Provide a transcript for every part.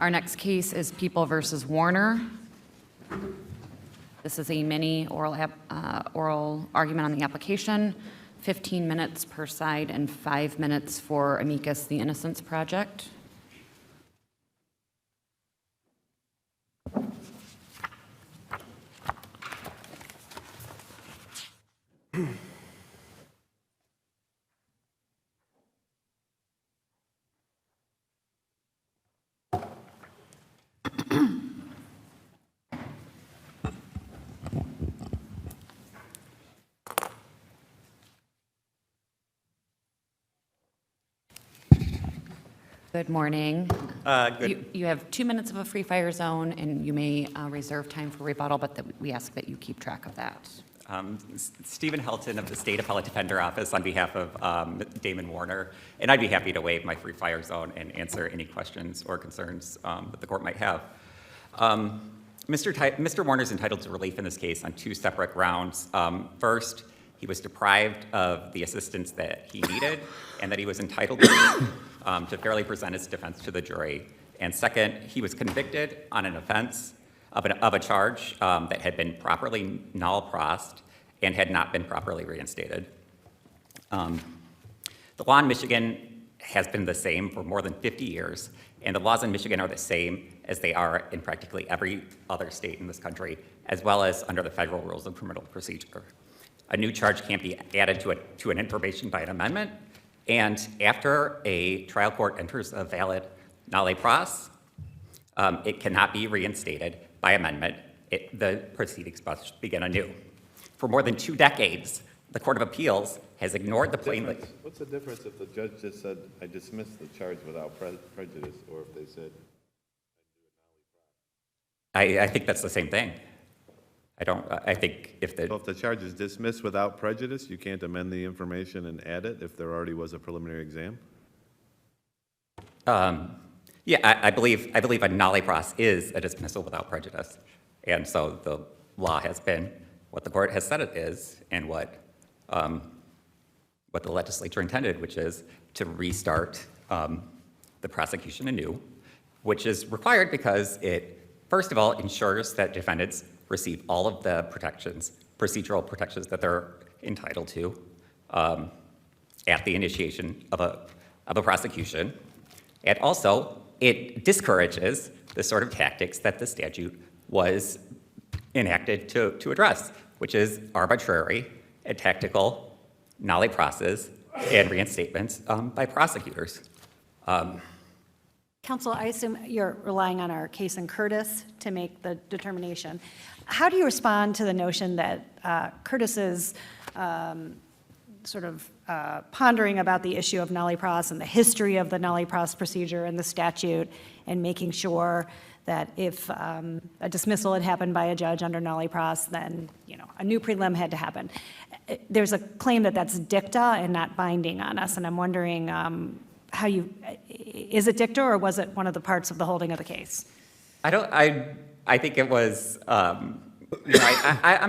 Our next case is People versus Warner. This is a mini oral argument on the application, 15 minutes per side and 5 minutes for amicus, the Innocence Project. Good morning. You have 2 minutes of a free fire zone, and you may reserve time for rebuttal, but we ask that you keep track of that. Stephen Helton of the State Appellate Defender Office on behalf of Damon Warner, and I'd be happy to waive my free fire zone and answer any questions or concerns that the court might have. Mr. Warner is entitled to relief in this case on 2 separate grounds. First, he was deprived of the assistance that he needed and that he was entitled to fairly present his defense to the jury. And second, he was convicted on an offense of a charge that had been properly null-prossed and had not been properly reinstated. The law in Michigan has been the same for more than 50 years, and the laws in Michigan are the same as they are in practically every other state in this country, as well as under the federal rules of criminal procedure. A new charge can't be added to an information by an amendment, and after a trial court enters a valid nolle pros, it cannot be reinstated by amendment. The proceedings must begin anew. For more than 2 decades, the Court of Appeals has ignored the plain... What's the difference if the judge just said, I dismiss the charge without prejudice, or if they said... I think that's the same thing. I think if the... So if the charge is dismissed without prejudice, you can't amend the information and add it if there already was a preliminary exam? Yeah, I believe a nolle pros is a dismissal without prejudice. And so the law has been what the court has said it is and what the legislature intended, which is to restart the prosecution anew, which is required because it, first of all, ensures that defendants receive all of the protections, procedural protections that they're entitled to at the initiation of a prosecution. And also, it discourages the sort of tactics that the statute was enacted to address, which is arbitrary and tactical nolle pros and reinstatements by prosecutors. Counsel, I assume you're relying on our case in Curtis to make the determination. How do you respond to the notion that Curtis's pondering about the issue of nolle pros and the history of the nolle pros procedure and the statute and making sure that if a dismissal had happened by a judge under nolle pros, then a new prelim had to happen. There's a claim that that's dicta and not binding on us, and I'm wondering is it dicta or was it one of the parts of the holding of the case? I think it was, I'm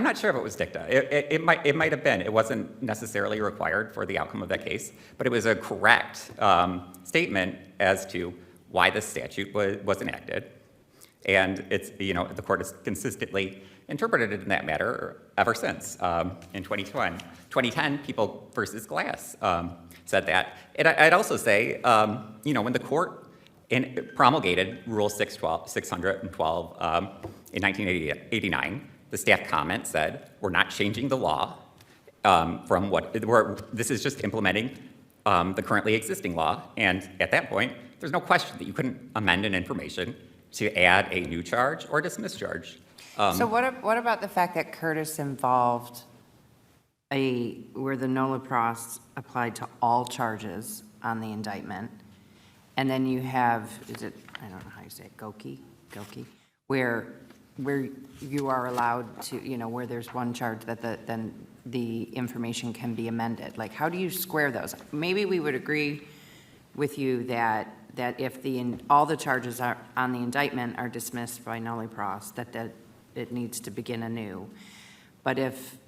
not sure if it was dicta. It might have been. It wasn't necessarily required for the outcome of that case, but it was a correct statement as to why the statute was enacted. And it's, the court has consistently interpreted it in that matter ever since. In 2010, People versus Glass said that. And I'd also say, when the court promulgated Rule 612 in 1989, the staff comment said, we're not changing the law this is just implementing the currently existing law. And at that point, there's no question that you couldn't amend an information to add a new charge or dismiss charge. So what about the fact that Curtis involved where the nolle pros applied to all charges on the indictment, and then you have, I don't know how you say it, Goki, where you are allowed to, where there's one charge that then the information can be amended. Like, how do you square those? Maybe we would agree with you that if all the charges are on the indictment are dismissed by nolle pros, that it needs to begin anew. But if you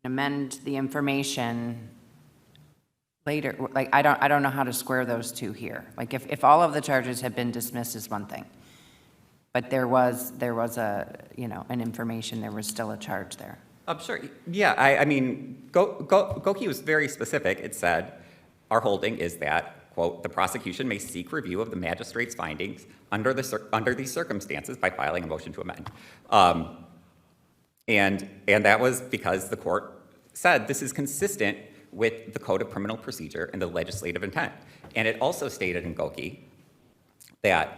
can amend the information later, like, I don't know how to square those two here. Like, if all of the charges had been dismissed is one thing, but there was a, an information, there was still a charge there. Sure. Yeah, I mean, Goki was very specific. It said, our holding is that, quote, the prosecution may seek review of the magistrate's findings under these circumstances by filing a motion to amend. And that was because the court said this is consistent with the Code of Criminal Procedure and the legislative intent. And it also stated in Goki that,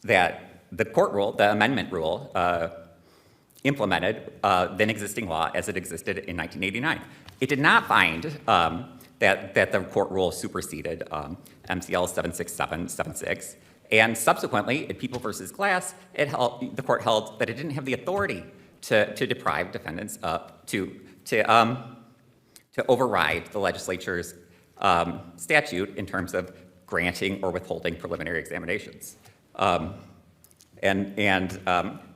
that the court rule, the amendment rule, implemented then existing law as it existed in 1989. It did not find that the court rule superseded MCL 76776, and subsequently, in People versus Glass, the court held that it didn't have the authority to deprive defendants to override the legislature's statute in terms of granting or withholding preliminary examinations.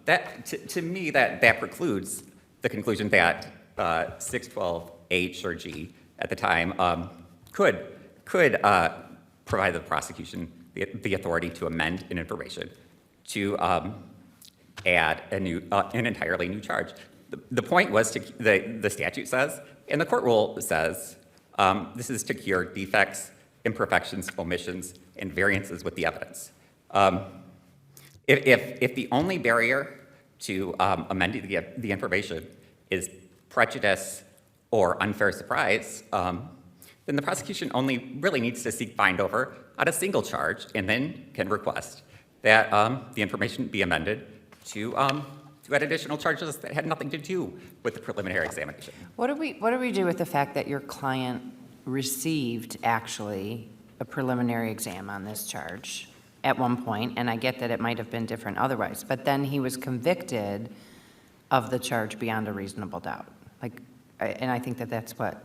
That, to me, that precludes the conclusion that 612H or G at the time could provide the prosecution the authority to amend an information to add an entirely new charge. The point was the statute says, and the court rule says, this is to cure defects, imperfections, omissions, and variances with the evidence. If the only barrier to amending the information is prejudice or unfair surprise, then the prosecution only really needs to seek bind over on a single charge and then can request that the information be amended to add additional charges that had nothing to do with the preliminary examination. What do we do with the fact that your client received actually a preliminary exam on this charge at one point, and I get that it might have been different otherwise, but then he was convicted of the charge beyond a reasonable doubt? And I think that's what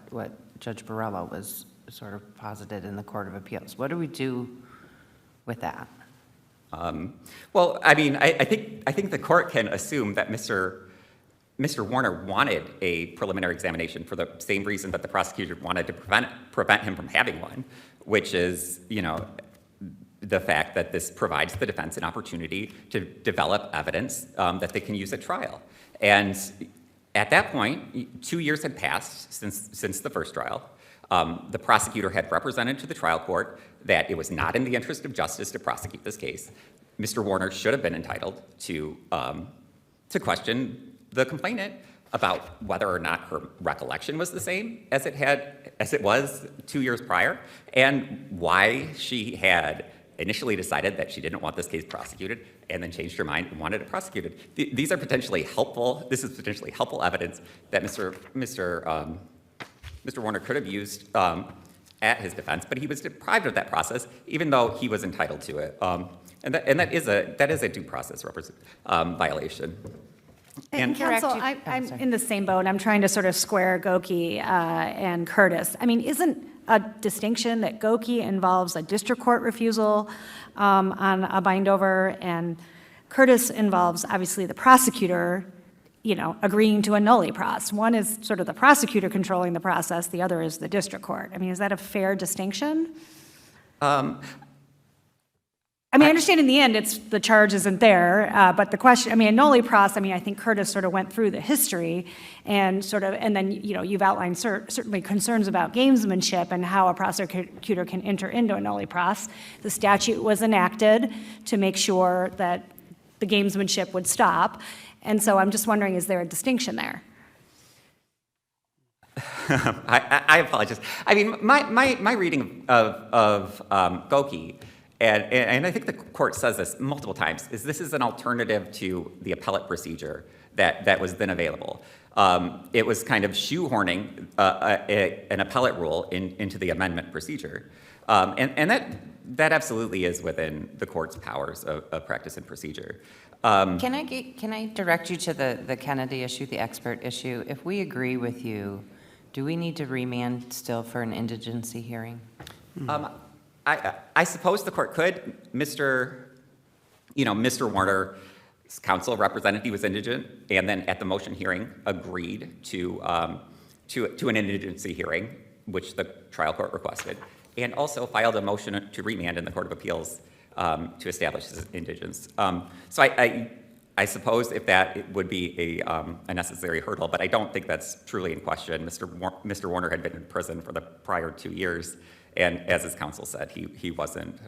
Judge Borrello was sort of posited in the Court of Appeals. What do we do with that? Well, I mean, I think the court can assume that Mr. Warner wanted a preliminary examination for the same reason that the prosecutor wanted to prevent him from having one, which is, the fact that this provides the defense an opportunity to develop evidence that they can use at trial. And at that point, 2 years had passed since the first trial. The prosecutor had represented to the trial court that it was not in the interest of justice to prosecute this case. Mr. Warner should have been entitled to question the complainant about whether or not her recollection was the same as it was 2 years prior, and why she had initially decided that she didn't want this case prosecuted and then changed her mind and wanted it prosecuted. These are potentially helpful. This is potentially helpful evidence that Mr. Warner could have used at his defense, but he was deprived of that process, even though he was entitled to it. And that is a due process violation. And correct counsel, you- I'm sorry. in the same boat. I'm trying to sort of square Goki and Curtis. I mean, isn't a distinction that Goki involves a district court refusal on a bind-over, and Curtis involves, obviously, the prosecutor, agreeing to a nulli pros? One is sort of the prosecutor controlling the process, the other is the district court. I mean, is that a fair distinction? I mean, I understand in the end, the charge isn't there, but the question, a nulli pros, I think Curtis sort of went through the history and then, you've outlined certainly concerns about gamesmanship and how a prosecutor can enter into a nulli pros. The statute was enacted to make sure that the gamesmanship would stop. And so I'm just wondering, is there a distinction there? I apologize. I mean, my reading of Goki, and I think the court says this multiple times, is this is an alternative to the appellate procedure that was then available. It was kind of shoehorning an appellate rule into the amendment procedure. And that absolutely is within the court's powers of practice and procedure. Can I direct you to the Kennedy issue, the expert issue? If we agree with you, do we need to remand still for an indigency hearing? I suppose the court could. Mr. Warner's counsel represented he was indigent, and then at the motion hearing agreed to an indigency hearing, which the trial court requested, and also filed a motion to remand in the Court of Appeals to establish his indigence. So I suppose if that it would be a necessary hurdle, but I don't think that's truly in question. Mr. Warner had been in prison for the prior 2 years, and as his counsel said, he wasn't.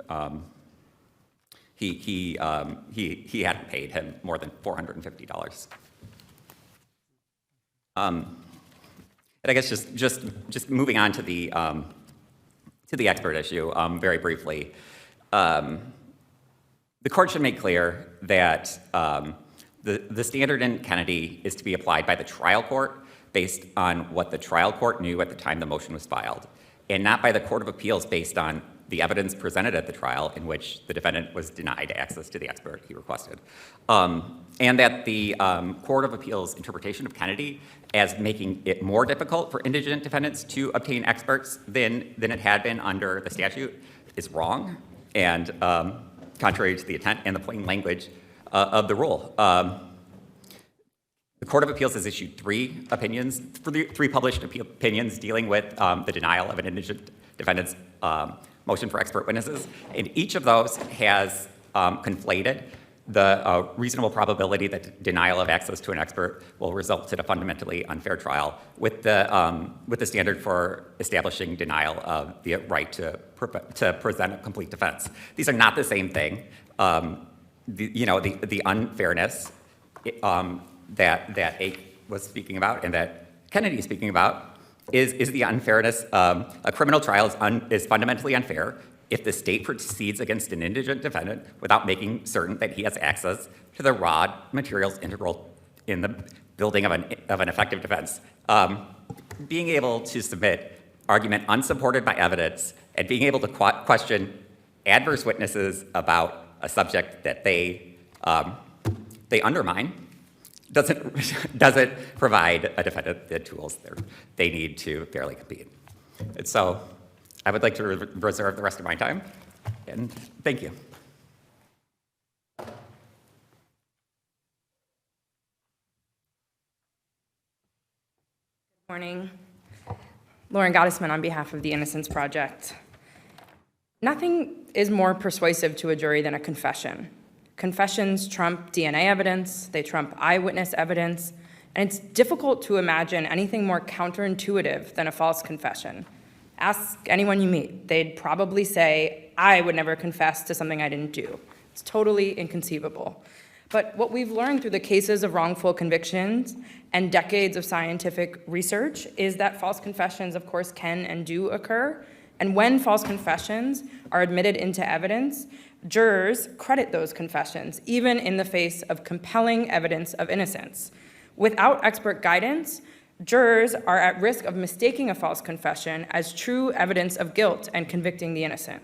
He hadn't paid him more than $450. And I guess just moving on to the expert issue very briefly. The court should make clear that the standard in Kennedy is to be applied by the trial court based on what the trial court knew at the time the motion was filed, and not by the Court of Appeals based on the evidence presented at the trial in which the defendant was denied access to the expert he requested. And that the Court of Appeals interpretation of Kennedy as making it more difficult for indigent defendants to obtain experts than it had been under the statute is wrong and contrary to the intent and the plain language of the rule. The Court of Appeals has issued three published opinions dealing with the denial of an indigent defendant's motion for expert witnesses, and each of those has conflated the reasonable probability that denial of access to an expert will result in a fundamentally unfair trial with the standard for establishing denial of the right to present a complete defense. These are not the same thing. The unfairness that Ake was speaking about and that Kennedy is speaking about is the unfairness. A criminal trial is fundamentally unfair if the state proceeds against an indigent defendant without making certain that he has access to the raw materials integral in the building of an effective defense. Being able to submit argument unsupported by evidence and being able to question adverse witnesses about a subject that they undermine doesn't provide a defendant the tools they need to fairly compete. And so I would like to reserve the rest of my time, and thank you. Morning. Lauren Gottesman on behalf of the Innocence Project. Nothing is more persuasive to a jury than a confession. Confessions trump DNA evidence, they trump eyewitness evidence, and it's difficult to imagine anything more counterintuitive than a false confession. Ask anyone you meet, they'd probably say, I would never confess to something I didn't do. It's totally inconceivable. But what we've learned through the cases of wrongful convictions and decades of scientific research is that false confessions, of course, can and do occur. And when false confessions are admitted into evidence, jurors credit those confessions, even in the face of compelling evidence of innocence. Without expert guidance, jurors are at risk of mistaking a false confession as true evidence of guilt and convicting the innocent.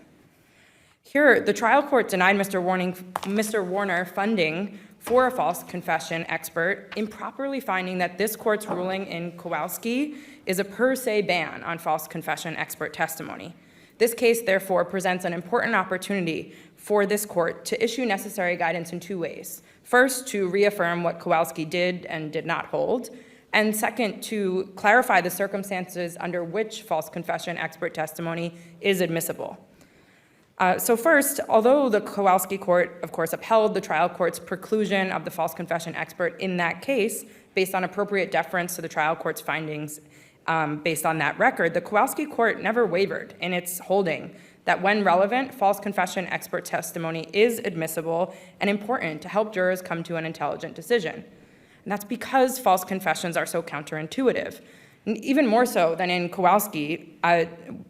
Here, the trial court denied Mr. Warner funding for a false confession expert, improperly finding that this court's ruling in Kowalski is a per se ban on false confession expert testimony. This case, therefore, presents an important opportunity for this court to issue necessary guidance in two ways. First, to reaffirm what Kowalski did and did not hold, and second, to clarify the circumstances under which false confession expert testimony is admissible. So first, although the Kowalski court, of course, upheld the trial court's preclusion of the false confession expert in that case, based on appropriate deference to the trial court's findings based on that record, the Kowalski court never wavered in its holding that when relevant, false confession expert testimony is admissible and important to help jurors come to an intelligent decision. And that's because false confessions are so counterintuitive. And even more so than in Kowalski,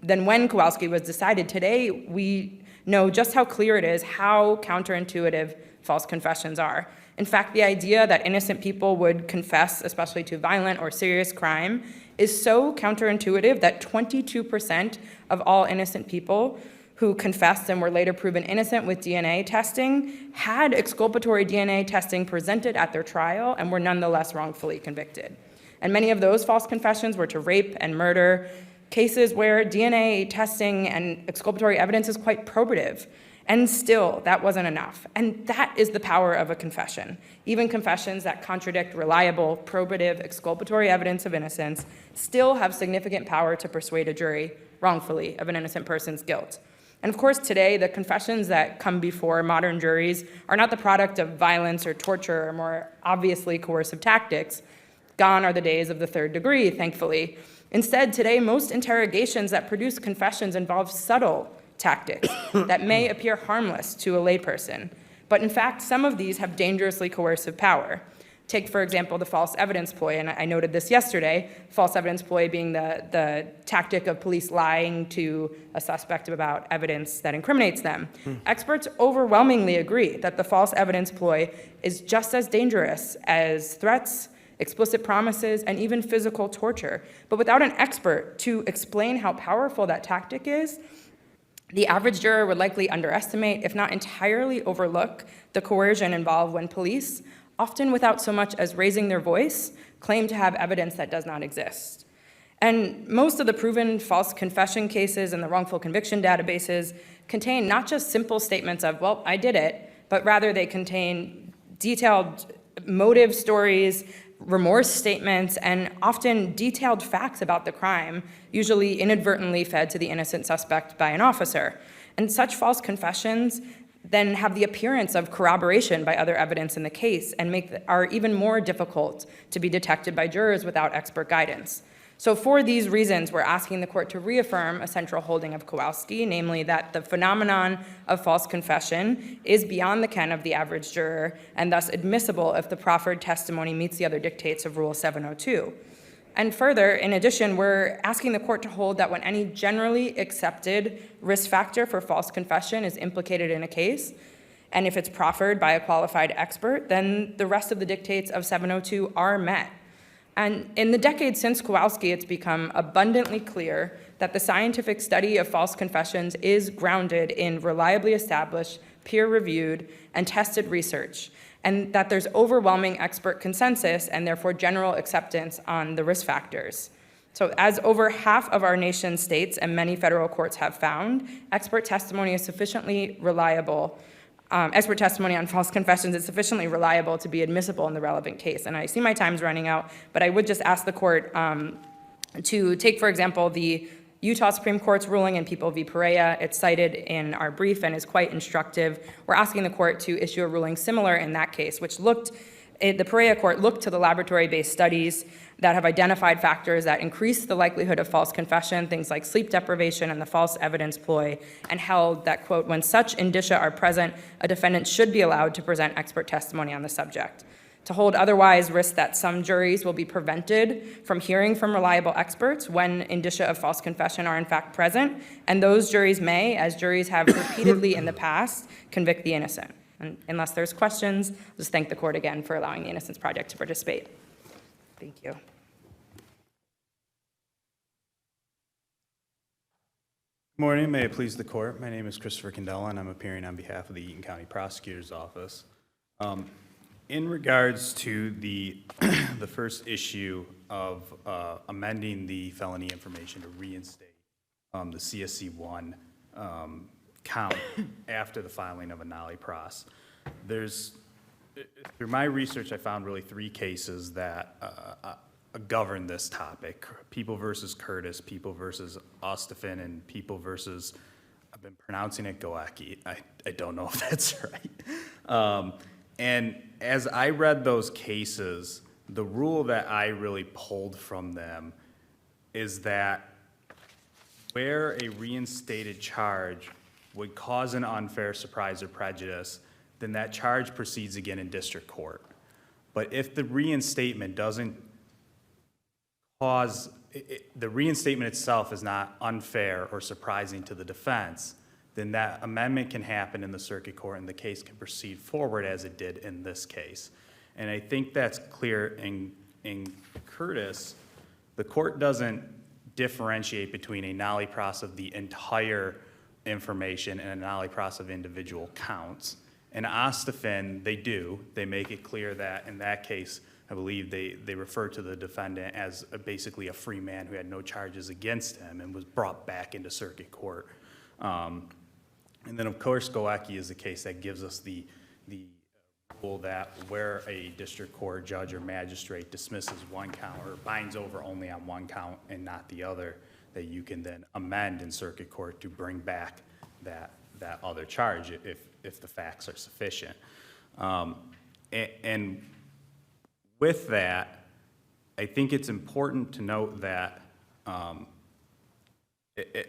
than when Kowalski was decided, today we know just how clear it is how counterintuitive false confessions are. In fact, the idea that innocent people would confess, especially to violent or serious crime, is so counterintuitive that 22% of all innocent people who confessed and were later proven innocent with DNA testing had exculpatory DNA testing presented at their trial and were nonetheless wrongfully convicted. And many of those false confessions were to rape and murder, cases where DNA testing and exculpatory evidence is quite probative. And still, that wasn't enough. And that is the power of a confession. Even confessions that contradict reliable, probative, exculpatory evidence of innocence still have significant power to persuade a jury wrongfully of an innocent person's guilt. And of course, today, the confessions that come before modern juries are not the product of violence or torture or more obviously coercive tactics. Gone are the days of the third degree, thankfully. Instead, today, most interrogations that produce confessions involve subtle tactics that may appear harmless to a layperson. But in fact, some of these have dangerously coercive power. Take, for example, the false evidence ploy, and I noted this yesterday, false evidence ploy being the tactic of police lying to a suspect about evidence that incriminates them. Experts overwhelmingly agree that the false evidence ploy is just as dangerous as threats, explicit promises, and even physical torture. But without an expert to explain how powerful that tactic is, the average juror would likely underestimate, if not entirely overlook, the coercion involved when police, often without so much as raising their voice, claim to have evidence that does not exist. And most of the proven false confession cases in the wrongful conviction databases contain not just simple statements of, well, I did it, but rather they contain detailed motive stories, remorse statements, and often detailed facts about the crime, usually inadvertently fed to the innocent suspect by an officer. And such false confessions then have the appearance of corroboration by other evidence in the case and are even more difficult to be detected by jurors without expert guidance. So for these reasons, we're asking the court to reaffirm a central holding of Kowalski, namely that the phenomenon of false confession is beyond the ken of the average juror and thus admissible if the proffered testimony meets the other dictates of Rule 702. And further, in addition, we're asking the court to hold that when any generally accepted risk factor for false confession is implicated in a case, and if it's proffered by a qualified expert, then the rest of the dictates of 702 are met. And in the decades since Kowalski, it's become abundantly clear that the scientific study of false confessions is grounded in reliably established, peer-reviewed, and tested research, and that there's overwhelming expert consensus and therefore general acceptance on the risk factors. So as over half of our nation's states and many federal courts have found, expert testimony is sufficiently reliable. Expert testimony on false confessions is sufficiently reliable to be admissible in the relevant case. And I see my time's running out, but I would just ask the court to take, for example, the Utah Supreme Court's ruling in People v. Perea. It's cited in our brief and is quite instructive. We're asking the court to issue a ruling similar in that case, which the Perea court looked to the laboratory-based studies that have identified factors that increase the likelihood of false confession, things like sleep deprivation and the false evidence ploy, and held that, quote, when such indicia are present, a defendant should be allowed to present expert testimony on the subject. To hold otherwise risks that some juries will be prevented from hearing from reliable experts when indicia of false confession are in fact present, and those juries may, as juries have repeatedly in the past, convict the innocent. And unless there's questions, I'll just thank the court again for allowing the Innocence Project to participate. Thank you. Good morning. May it please the court. My name is Christopher Candela, and I'm appearing on behalf of the Eaton County Prosecutor's Office. In regards to the first issue of amending the felony information to reinstate the CSC1 count after the filing of a nollie pros, through my research, I found really three cases that govern this topic: People versus Curtis, People versus Ostafin, and People versus, I've been pronouncing it Goacki. I don't know if that's right. And as I read those cases, the rule that I really pulled from them is that where a reinstated charge would cause an unfair surprise or prejudice, then that charge proceeds again in district court. But if the reinstatement doesn't cause, the reinstatement itself is not unfair or surprising to the defense, then that amendment can happen in the circuit court and the case can proceed forward as it did in this case. And I think that's clear in Curtis. The court doesn't differentiate between a nollie pros of the entire information and a nollie pros of individual counts. In Ostafin, they do. They make it clear that in that case, I believe they refer to the defendant as basically a free man who had no charges against him and was brought back into circuit court. And then, of course, Goecki is the case that gives us the rule that where a district court judge or magistrate dismisses one count or binds over only on one count and not the other, that you can then amend in circuit court to bring back that other charge if the facts are sufficient. And with that, I think it's important to note that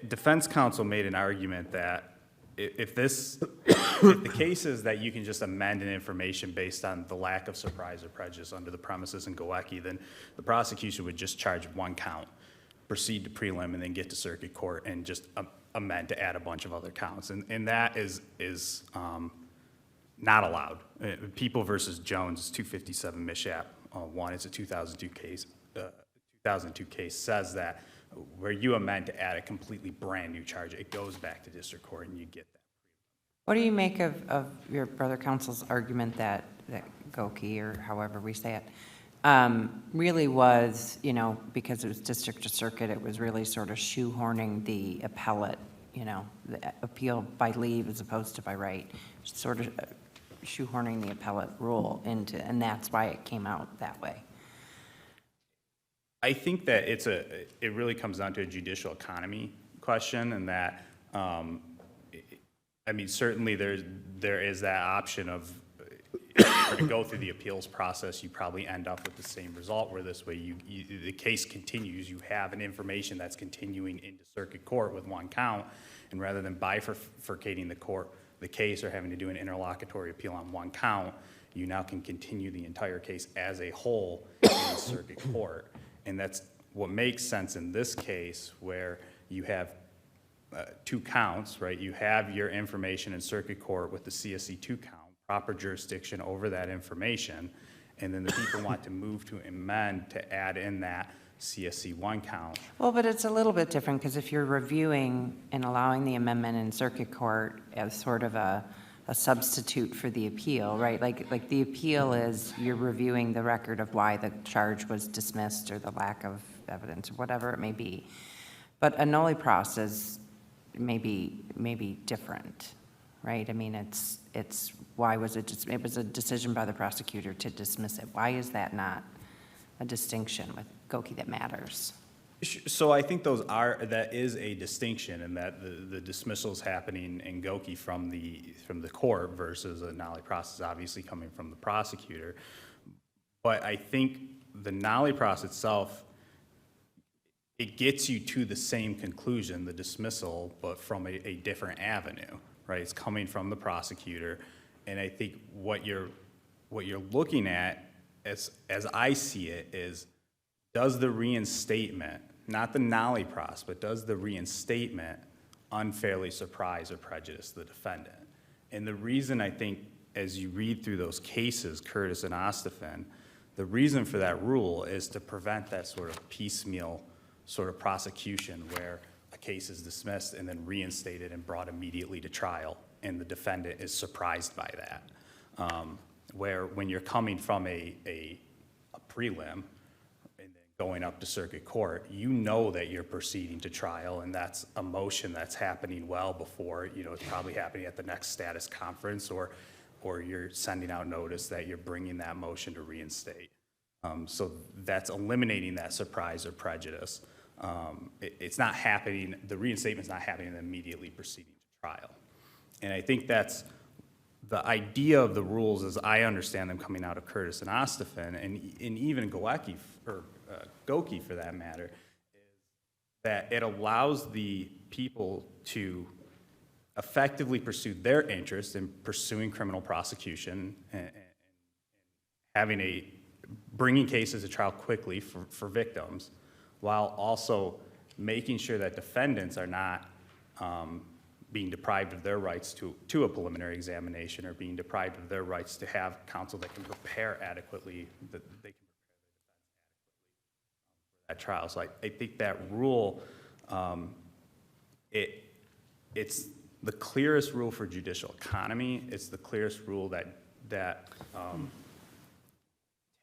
defense counsel made an argument that if the case is that you can just amend an information based on the lack of surprise or prejudice under the premises in Goecki, then the prosecution would just charge one count, proceed to prelim, and then get to circuit court and just amend to add a bunch of other counts. And that is not allowed. People versus Jones, 257 Mishap 1, it's a 2002 case. 2002 case says that where you amend to add a completely brand new charge, it goes back to district court and you get that. What do you make of your brother counsel's argument that Goecki, or however we say it, really was, because it was district to circuit, it was really sort of shoehorning the appellate, the appeal by leave as opposed to by right, sort of shoehorning the appellate rule into, and that's why it came out that way. I think that it really comes down to a judicial economy question, and that, certainly there is that option of, to go through the appeals process, you probably end up with the same result, where this way the case continues, you have an information that's continuing into circuit court with one count, and rather than bifurcating the case or having to do an interlocutory appeal on one count, you now can continue the entire case as a whole in circuit court. And that's what makes sense in this case, where you have two counts, right? You have your information in circuit court with the CSC 2 count, proper jurisdiction over that information, and then the people want to move to amend to add in that CSC 1 count. Well, but it's a little bit different, because if you're reviewing and allowing the amendment in circuit court as sort of a substitute for the appeal, right? Like the appeal is you're reviewing the record of why the charge was dismissed or the lack of evidence or whatever it may be. But a noli pros is maybe different, right? I mean, it's why was it just, it was a decision by the prosecutor to dismiss it. Why is that not a distinction with Goecki that matters? So I think that is a distinction, in that the dismissal is happening in Goecki from the court versus a noli pros obviously coming from the prosecutor. But I think the noli pros itself, it gets you to the same conclusion, the dismissal, but from a different avenue, right? It's coming from the prosecutor, and I think what you're looking at, as I see it, is, does the reinstatement, not the noli pros, but does the reinstatement unfairly surprise or prejudice the defendant? And the reason, I think, as you read through those cases, Curtis and Ostafin, the reason for that rule is to prevent that sort of piecemeal sort of prosecution where a case is dismissed and then reinstated and brought immediately to trial, and the defendant is surprised by that. Where when you're coming from a prelim, going up to circuit court, you know that you're proceeding to trial, and that's a motion that's happening well before, it's probably happening at the next status conference, or you're sending out notice that you're bringing that motion to reinstate. So that's eliminating that surprise or prejudice. It's not happening, the reinstatement's not happening and immediately proceeding to trial. And I think that's the idea of the rules, as I understand them coming out of Curtis and Ostafin, and even Goecki, or Goecki for that matter, is that it allows the people to effectively pursue their interest in pursuing criminal prosecution and bringing cases to trial quickly for victims, while also making sure that defendants are not being deprived of their rights to a preliminary examination, or being deprived of their rights to have counsel that can prepare adequately, that they can prepare that trial. So I think that rule, it's the clearest rule for judicial economy. It's the clearest rule that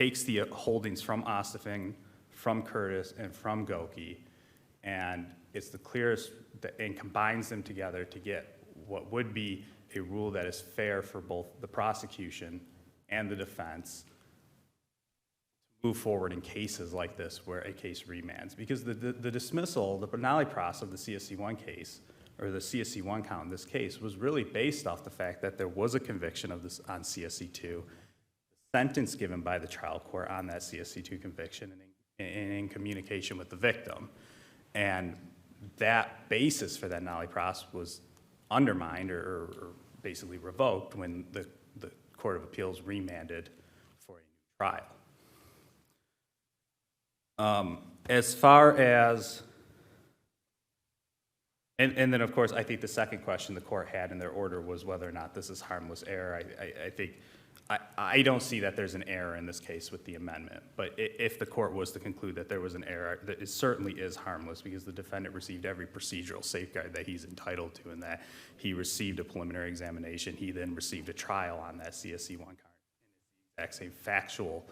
takes the holdings from Ostafin, from Curtis, and from Goecki, and it's the clearest and combines them together to get what would be a rule that is fair for both the prosecution and the defense to move forward in cases like this where a case remands. Because the dismissal, the nollie-pros of the CSC1 case, or the CSC1 count in this case, was really based off the fact that there was a conviction of this on CSC2, the sentence given by the trial court on that CSC2 conviction, and in communication with the victim. And that basis for that nollie-pros was undermined or basically revoked when the Court of Appeals remanded for a new trial. As far as, and then of course, I think the second question the court had in their order was whether or not this is harmless error. I think, I don't see that there's an error in this case with the amendment, but if the court was to conclude that there was an error, that it certainly is harmless because the defendant received every procedural safeguard that he's entitled to, in that he received a preliminary examination, he then received a trial on that CSC1 card, the exact same factual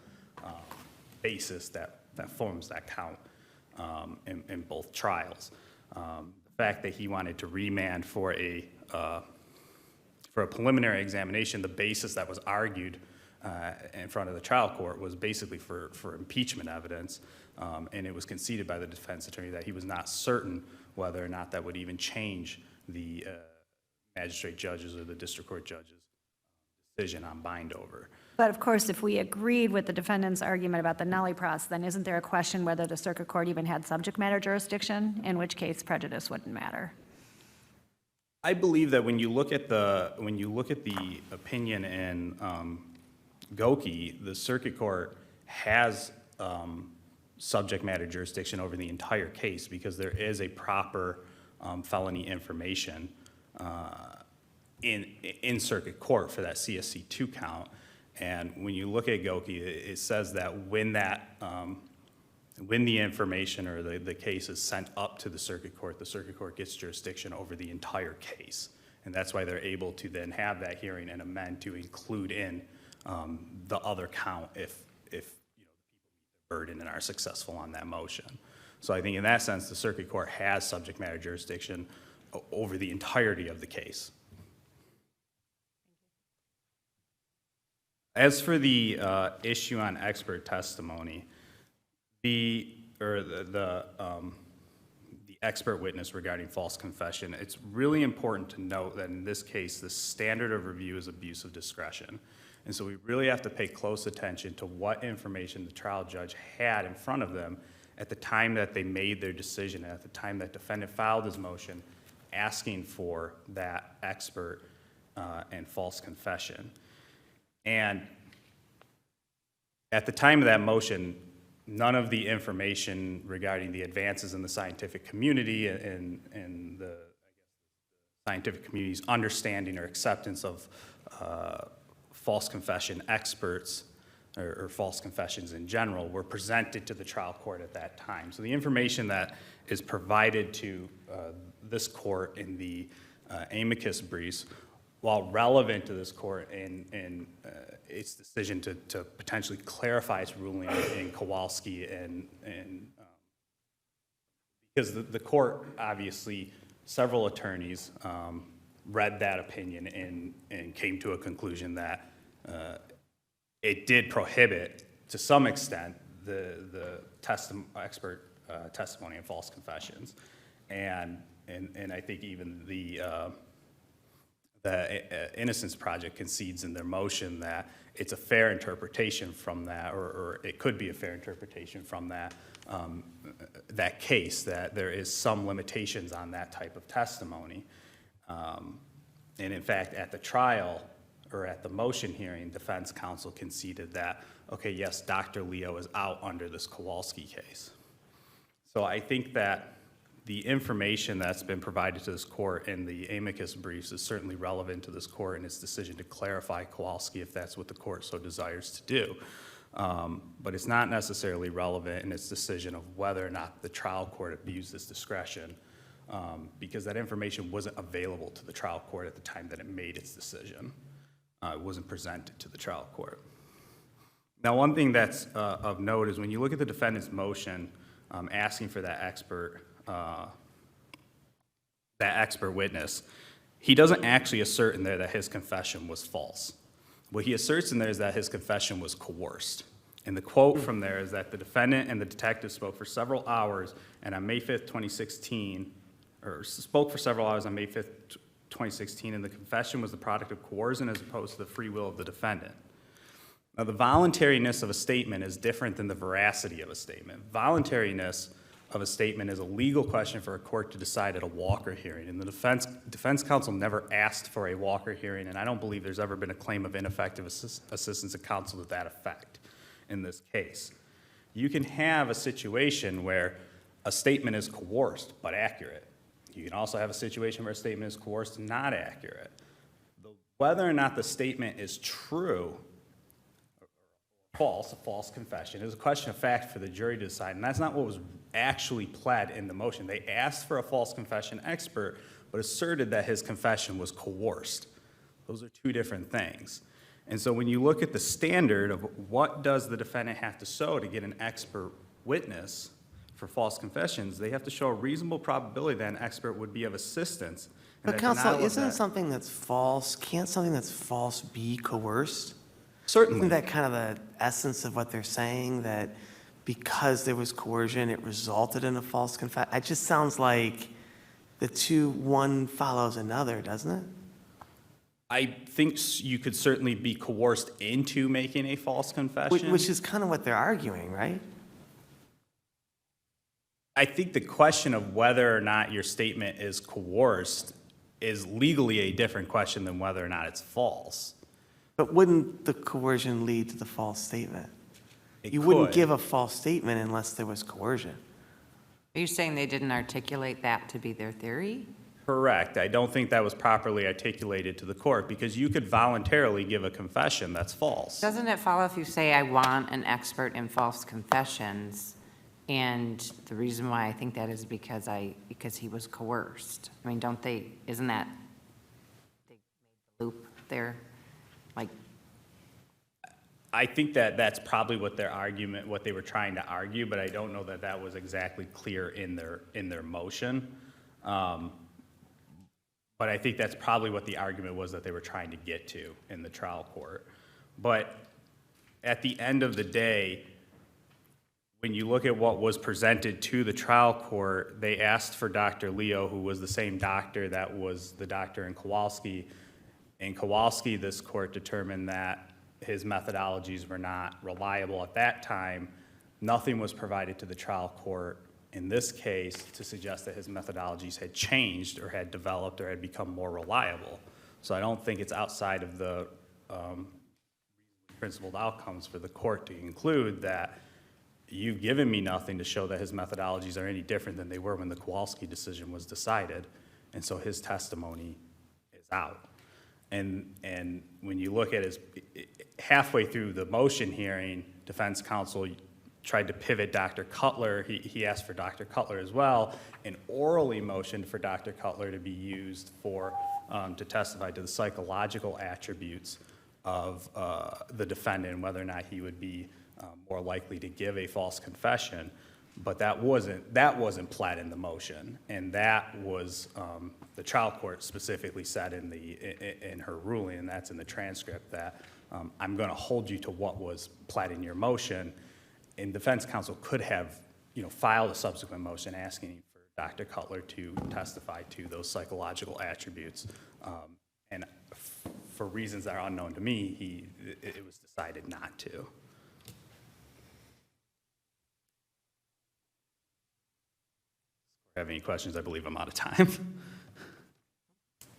basis that forms that count in both trials. The fact that he wanted to remand for a preliminary examination, the basis that was argued in front of the trial court was basically for impeachment evidence, and it was conceded by the defense attorney that he was not certain whether or not that would even change the magistrate judges or the district court judges' decision on bind-over. But of course, if we agreed with the defendant's argument about the nollie-pros, then isn't there a question whether the circuit court even had subject matter jurisdiction, in which case prejudice wouldn't matter? I believe that when you look at the opinion in Goki, the circuit court has subject matter jurisdiction over the entire case because there is a proper felony information in circuit court for that CSC2 count. And when you look at Goki, it says that when the information or the case is sent up to the circuit court gets jurisdiction over the entire case. And that's why they're able to then have that hearing and amend to include in the other count if you know, the burden and are successful on that motion. So I think in that sense, the circuit court has subject matter jurisdiction over the entirety of the case. As for the issue on expert testimony, the expert witness regarding false confession, it's really important to note that in this case, the standard of review is abuse of discretion. And so we really have to pay close attention to what information the trial judge had in front of them at the time that they made their decision, at the time that defendant filed his motion asking for that expert and false confession. And at the time of that motion, none of the information regarding the advances in the scientific community and the scientific community's understanding or acceptance of false confession experts or false confessions in general were presented to the trial court at that time. So the information that is provided to this court in the amicus briefs, while relevant to this court in its decision to potentially clarify its ruling in Kowalski and because the court, obviously, several attorneys read that opinion and came to a conclusion that it did prohibit, to some extent, the expert testimony and false confessions. And I think even the Innocence Project concedes in their motion that it's a fair interpretation from that, or it could be a fair interpretation from that, that case, that there is some limitations on that type of testimony. And in fact, at the trial, or at the motion hearing, defense counsel conceded that, okay, yes, Dr. Leo is out under this Kowalski case. So I think that the information that's been provided to this court in the amicus briefs is certainly relevant to this court in its decision to clarify Kowalski if that's what the court so desires to do. But it's not necessarily relevant in its decision of whether or not the trial court abused its discretion because that information wasn't available to the trial court at the time that it made its decision. It wasn't presented to the trial court. Now, one thing that's of note is when you look at the defendant's motion asking for that expert witness, he doesn't actually assert in there that his confession was false. What he asserts in there is that his confession was coerced. And the quote from there is that the defendant and the detective spoke for several hours, and on May 5th, 2016, or spoke for several hours on May 5th, 2016, and the confession was the product of coercion as opposed to the free will of the defendant. Now, the voluntariness of a statement is different than the veracity of a statement. Voluntariness of a statement is a legal question for a court to decide at a Walker hearing, and the defense counsel never asked for a Walker hearing, and I don't believe there's ever been a claim of ineffective assistance of counsel to that effect in this case. You can have a situation where a statement is coerced but accurate. You can also have a situation where a statement is coerced and not accurate. Whether or not the statement is true or false, a false confession, is a question of fact for the jury to decide, and that's not what was actually pled in the motion. They asked for a false confession expert, but asserted that his confession was coerced. Those are two different things. And so when you look at the standard of what does the defendant have to show to get an expert witness for false confessions, they have to show a reasonable probability that an expert would be of assistance. But counsel, isn't something that's false, can't something that's false be coerced? Certainly. Isn't that kind of the essence of what they're saying, that because there was coercion, it resulted in a false confession? It just sounds like the two, one follows another, doesn't it? I think you could certainly be coerced into making a false confession. Which is kind of what they're arguing, right? I think the question of whether or not your statement is coerced is legally a different question than whether or not it's false. But wouldn't the coercion lead to the false statement? It You wouldn't could. give a false statement unless there was coercion. Are you saying they didn't articulate that to be their theory? Correct. I don't think that was properly articulated to the court, because you could voluntarily give a confession that's false. Doesn't it follow if you say, I want an expert in false confessions, and the reason why I think that is because he was coerced? I mean, isn't that, they made the loop there? Like, I think that that's probably what they were trying to argue, but I don't know that that was exactly clear in their motion. But I think that's probably what the argument was that they were trying to get to in the trial court. But at the end of the day, when you look at what was presented to the trial court, they asked for Dr. Leo, who was the same doctor that was the doctor in Kowalski. In Kowalski, this court determined that his methodologies were not reliable at that time. Nothing was provided to the trial court in this case to suggest that his methodologies had changed or had developed or had become more reliable. So I don't think it's outside of the principled outcomes for the court to conclude that you've given me nothing to show that his methodologies are any different than they were when the Kowalski decision was decided, and so his testimony is out. And when you look at his, halfway through the motion hearing, defense counsel tried to pivot Dr. Cutler. He asked for Dr. Cutler as well, and orally motioned for Dr. Cutler to be used to testify to the psychological attributes of the defendant and whether or not he would be more likely to give a false confession. But that wasn't pled in the motion, and that was the trial court specifically said in her ruling, and that's in the transcript, that I'm going to hold you to what was pled in your motion. And defense counsel could have, filed a subsequent motion asking for Dr. Cutler to testify to those psychological attributes. And for reasons that are unknown to me, it was decided not to. If you have any questions, I believe I'm out of time.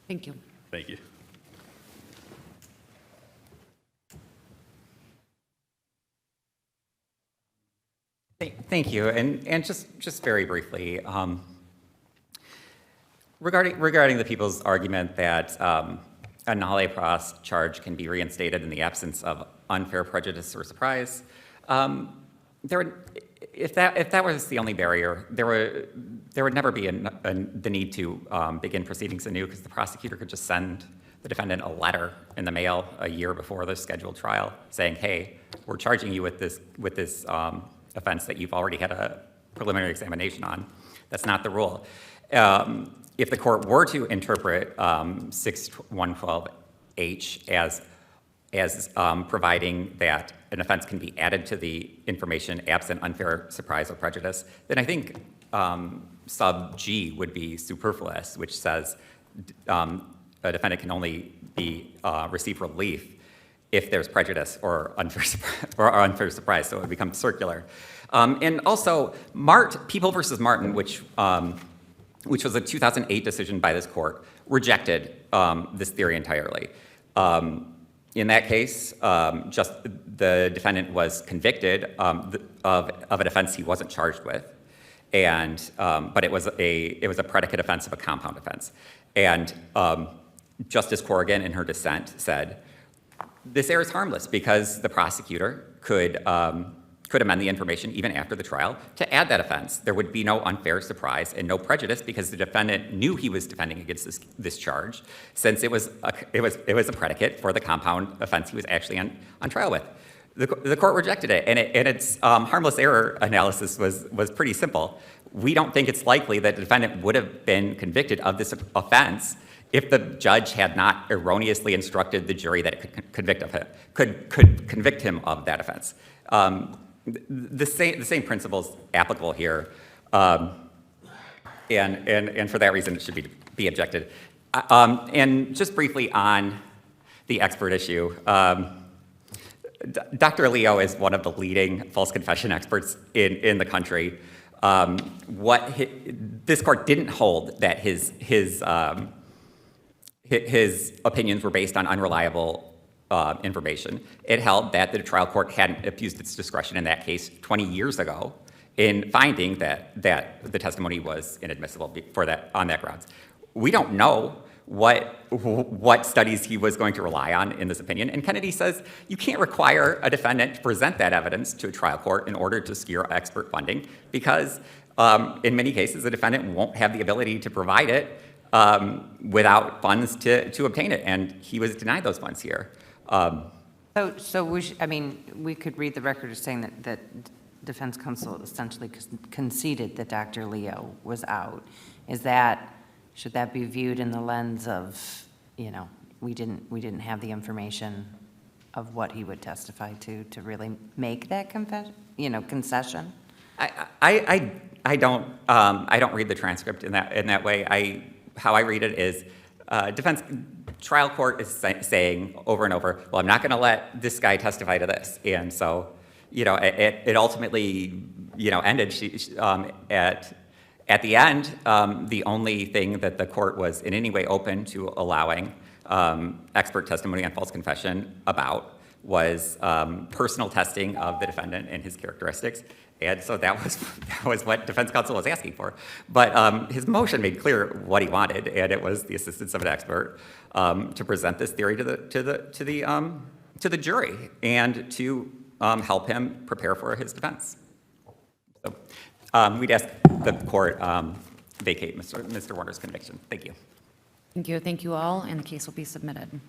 Thank you. Thank you. Thank you. And just very briefly, regarding the people's argument that a nolle pros charge can be reinstated in the absence of unfair prejudice or surprise, if that was the only barrier, there would never be the need to begin proceedings anew, because the prosecutor could just send the defendant a letter in the mail a year before the scheduled trial saying, hey, we're charging you with this offense that you've already had a preliminary examination on. That's not the rule. if the court were to interpret 6112H as providing that an offense can be added to the information absent unfair surprise or prejudice, then I think sub G would be superfluous, which says a defendant can only receive relief if there's prejudice or unfair surprise, so it would become circular. And also, People versus Martin, which was a 2008 decision by this court, rejected this theory entirely. In that case, just the defendant was convicted of an offense he wasn't charged with, but it was a predicate offense of a compound offense. And Justice Corrigan, in her dissent, said, this error is harmless because the prosecutor could amend the information even after the trial to add that offense. There would be no unfair surprise and no prejudice because the defendant knew he was defending against this charge, since it was a predicate for the compound offense he was actually on trial with. The court rejected it, and its harmless error analysis was pretty simple. We don't think it's likely that the defendant would have been convicted of this offense if the judge had not erroneously instructed the jury that it could convict him of that offense. The same principles applicable here, and for that reason it should be objected. And just briefly on the expert issue, Dr. Leo is one of the leading false confession experts in the country. This court didn't hold that his opinions were based on unreliable information. It held that the trial court hadn't abused its discretion in that case 20 years ago in finding that the testimony was inadmissible on that grounds. We don't know what studies he was going to rely on in this opinion, and Kennedy says you can't require a defendant to present that evidence to a trial court in order to secure expert funding because in many cases the defendant won't have the ability to provide it without funds to obtain it, and he was denied those funds here. So we could read the record as saying that defense counsel essentially conceded that Dr. Leo was out. Should that be viewed in the lens of, we didn't have the information of what he would testify to really make that concession? I don't read the transcript in that way. How I read it is defense trial court is saying over and over, well, I'm not going to let this guy testify to this, and so it ultimately ended at the end. The only thing that the court was in any way open to allowing expert testimony on false confession about was personal testing of the defendant and his characteristics. And so that was what defense counsel was asking for. But his motion made clear what he wanted, and it was the assistance of an expert to present this theory to the jury and to help him prepare for his defense. So we'd ask the court vacate Mr. Warner's conviction. Thank you. Thank you. Thank you all, and the case will be submitted.